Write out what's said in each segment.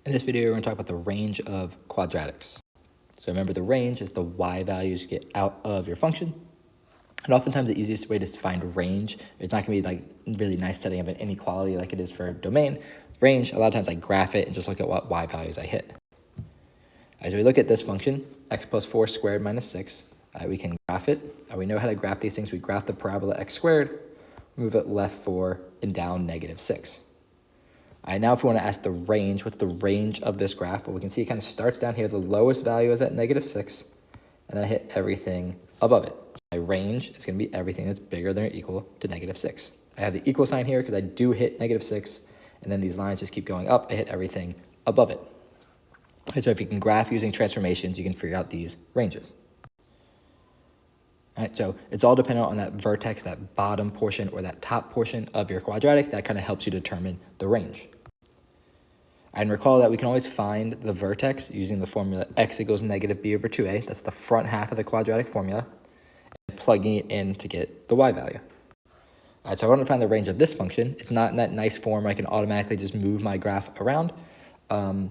In this video, we're going to talk about the range of quadratics. So remember, the range is the y values you get out of your function. And oftentimes the easiest way to find range, it's not going to be like really nice setting up an inequality like it is for domain. Range, a lot of times I graph it and just look at what y values I hit. As we look at this function, x plus 4 squared minus 6, we can graph it. We know how to graph these things. We graph the parabola x squared, move it left 4 and down negative 6. Now if we want to ask the range, what's the range of this graph? Well, we can see it kind of starts down here. The lowest value is at negative 6, and then I hit everything above it. My range is going to be everything that's bigger than or equal to negative 6. I have the equal sign here because I do hit negative 6, and then these lines just keep going up. I hit everything above it. So if you can graph using transformations, you can figure out these ranges. All right, so it's all dependent on that vertex, that bottom portion or that top portion of your quadratic. That kind of helps you determine the range. And recall that we can always find the vertex using the formula x equals negative b over 2a. That's the front half of the quadratic formula, and plugging it in to get the y value. All right, so I want to find the range of this function. It's not in that nice form where I can automatically just move my graph around, but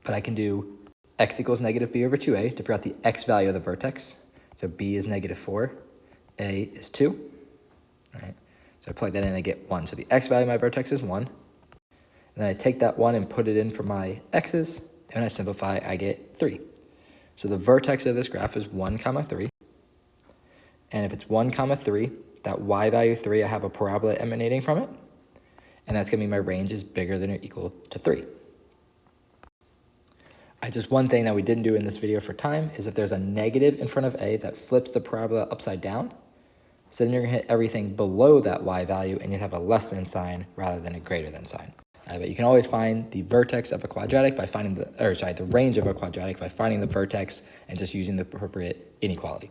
I can do x equals negative b over 2a to figure out the x value of the vertex. So b is negative 4, a is 2. All right, so I plug that in and I get 1. So the x value of my vertex is 1. And then I take that 1 and put it in for my x's, and when I simplify, I get 3. So the vertex of this graph is 1, 3. And if it's 1, 3, that y value 3, I have a parabola emanating from it, and that's going to be my range is bigger than or equal to 3. Just one thing that we didn't do in this video for time is if there's a negative in front of a, that flips the parabola upside down. So then you're going to hit everything below that y value, and you have a less than sign rather than a greater than sign. But you can always find the vertex of a quadratic by finding the range of a quadratic by finding the vertex and just using the appropriate inequality.